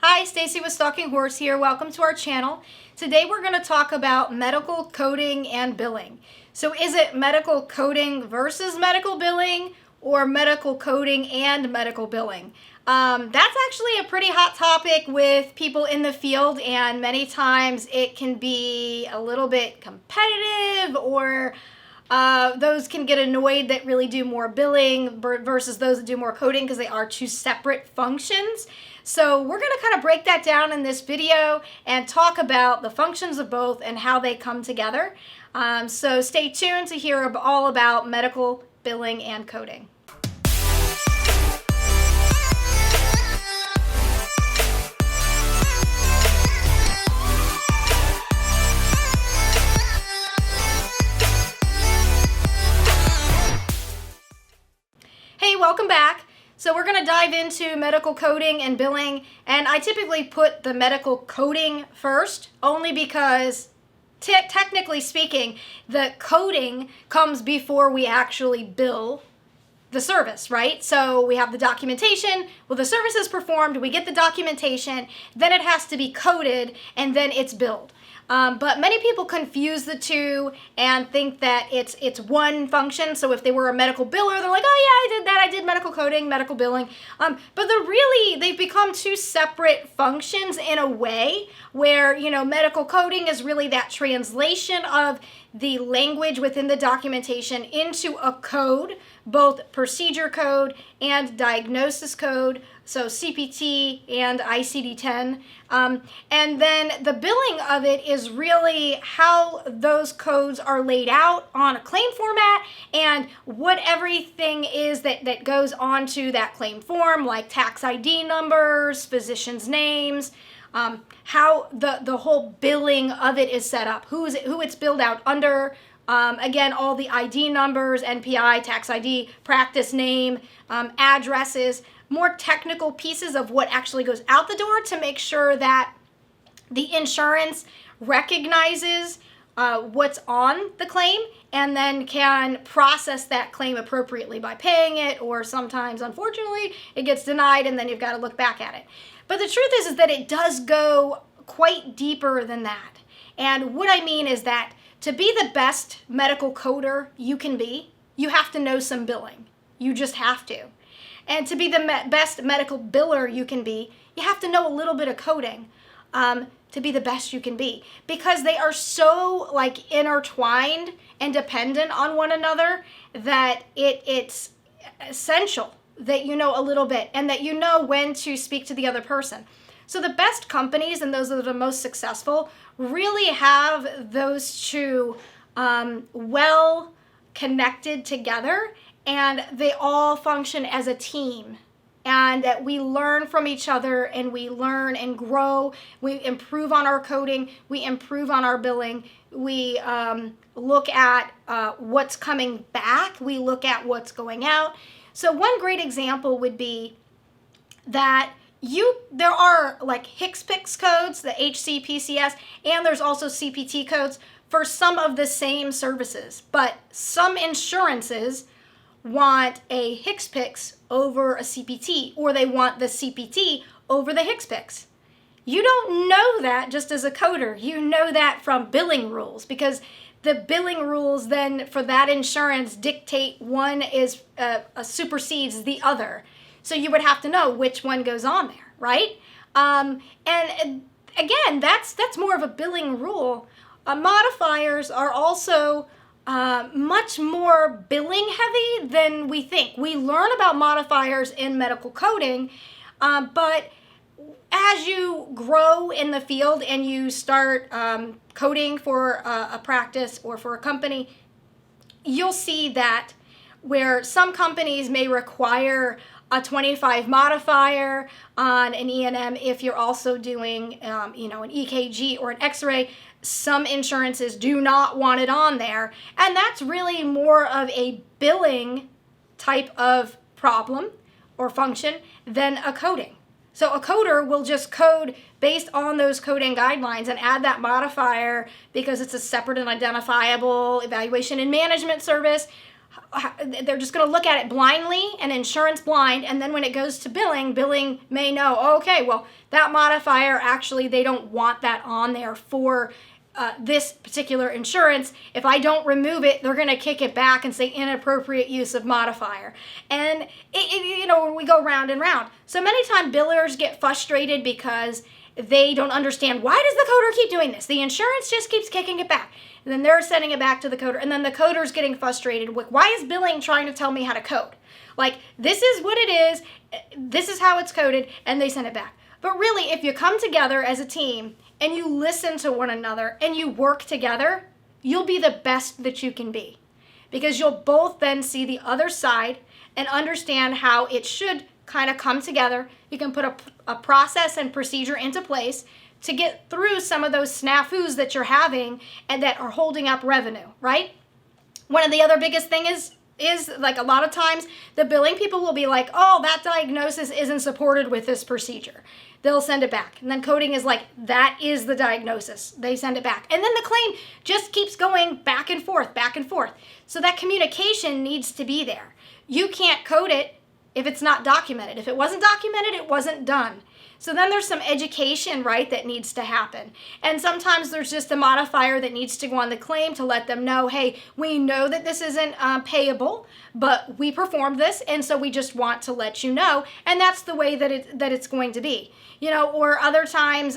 Hi, Stacy with Stalking Horse here. Welcome to our channel. Today we're going to talk about medical coding and billing. So is it medical coding versus medical billing or medical coding and medical billing? That's actually a pretty hot topic with people in the field, and many times it can be a little bit competitive, or those can get annoyed that really do more billing versus those that do more coding, because they are two separate functions. So we're going to kind of break that down in this video and talk about the functions of both and how they come together. So stay tuned to hear all about medical billing and coding. Hey, welcome back. So we're going to dive into medical coding and billing, and I typically put the medical coding first, only because technically speaking, the coding comes before we actually bill the service, right? So we have the documentation. Well, the service is performed, we get the documentation, then it has to be coded, and then it's billed. But many people confuse the two and think that it's one function. So if they were a medical biller, they're like, oh yeah, I did that. I did medical coding, medical billing. But they've become two separate functions in a way where, medical coding is really that translation of the language within the documentation into a code, both procedure code and diagnosis code, so CPT and ICD-10. And then the billing of it is really how those codes are laid out on a claim format and what everything is that goes onto that claim form, like tax ID numbers, physicians' names, how the whole billing of it is set up, who it's billed out under, again, all the ID numbers, NPI, tax ID, practice name, addresses, more technical pieces of what actually goes out the door to make sure that the insurance recognizes what's on the claim and then can process that claim appropriately by paying it, or sometimes, unfortunately, it gets denied and then you've got to look back at it. But the truth is that it does go quite deeper than that. And what I mean is that to be the best medical coder you can be, you have to know some billing. You just have to. And to be the best medical biller you can be, you have to know a little bit of coding to be the best you can be, because they are so intertwined and dependent on one another that it's essential that you know a little bit and that you know when to speak to the other person. So the best companies and those that are the most successful really have those two well connected together, and they all function as a team, and that we learn from each other and we learn and grow. We improve on our coding, we improve on our billing, we look at what's coming back, we look at what's going out. So one great example would be that there are like HCPCS codes, the HCPCS, and there's also CPT codes for some of the same services, but some insurances want a HCPCS over a CPT, or they want the CPT over the HCPCS. You don't know that just as a coder. You know that from billing rules, because the billing rules then for that insurance dictate one is supersedes the other. So you would have to know which one goes on there, right? And again, that's more of a billing rule. Modifiers are also much more billing heavy than we think. We learn about modifiers in medical coding, but as you grow in the field and you start coding for a practice or for a company, you'll see that where some companies may require a 25 modifier on an E&M if you're also doing an EKG or an X-ray. Some insurances do not want it on there, and that's really more of a billing type of problem or function than a coding. So a coder will just code based on those coding guidelines and add that modifier because it's a separate and identifiable evaluation and management service. they're just going to look at it blindly and insurance blind, and then when it goes to billing may know, oh, okay, well, that modifier, actually, they don't want that on there for this particular insurance. If I don't remove it, they're going to kick it back and say inappropriate use of modifier. And, we go round and round. So many times billers get frustrated because they don't understand, why does the coder keep doing this? The insurance just keeps kicking it back. And then they're sending it back to the coder. And then the coder's getting frustrated with, why is billing trying to tell me how to code? Like, this is what it is. This is how it's coded. And they send it back. But really, if you come together as a team and you listen to one another and you work together, you'll be the best that you can be. Because you'll both then see the other side and understand how it should kind of come together. You can put a process and procedure into place to get through some of those snafus that you're having and that are holding up revenue, right? One of the other biggest thing is like, a lot of times the billing people will be like, oh, that diagnosis isn't supported with this procedure. They'll send it back. And then coding is like, that is the diagnosis. They send it back. And then the claim just keeps going back and forth, back and forth. So that communication needs to be there. You can't code it if it's not documented. If it wasn't documented, it wasn't done. So then there's some education, right, that needs to happen. And sometimes there's just a modifier that needs to go on the claim to let them know, hey, we know that this isn't payable, but we performed this, and so we just want to let you know. And that's the way that it's going to be. Or other times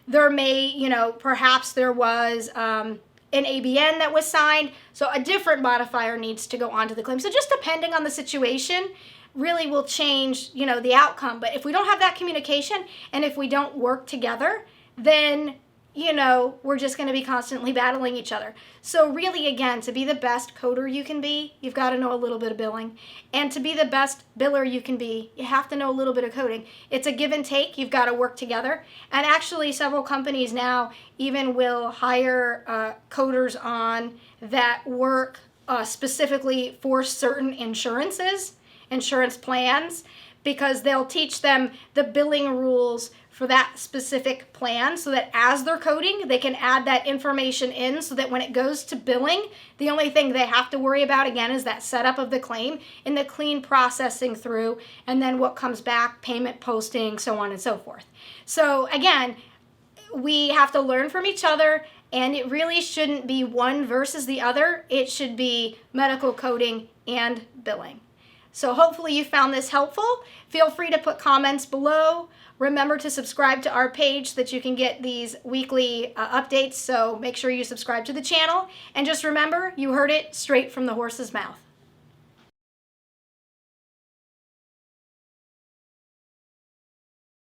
there may, perhaps there was an ABN that was signed, so a different modifier needs to go onto the claim. So just depending on the situation, really will change, the outcome. But if we don't have that communication and if we don't work together, then, we're just going to be constantly battling each other. So really, again, to be the best coder you can be, you've got to know a little bit of billing. And to be the best biller you can be, you have to know a little bit of coding. It's a give and take. You've got to work together. And actually, several companies now even will hire coders on that work specifically for certain insurance plans, because they'll teach them the billing rules for that specific plan, so that as they're coding, they can add that information in, so that when it goes to billing, the only thing they have to worry about, again, is that setup of the claim and the clean processing through, and then what comes back, payment posting, so on and so forth. So again, we have to learn from each other, and it really shouldn't be one versus the other. It should be medical coding and billing. So hopefully you found this helpful. Feel free to put comments below. Remember to subscribe to our page so that you can get these weekly updates. So make sure you subscribe to the channel. And just remember, you heard it straight from the horse's mouth.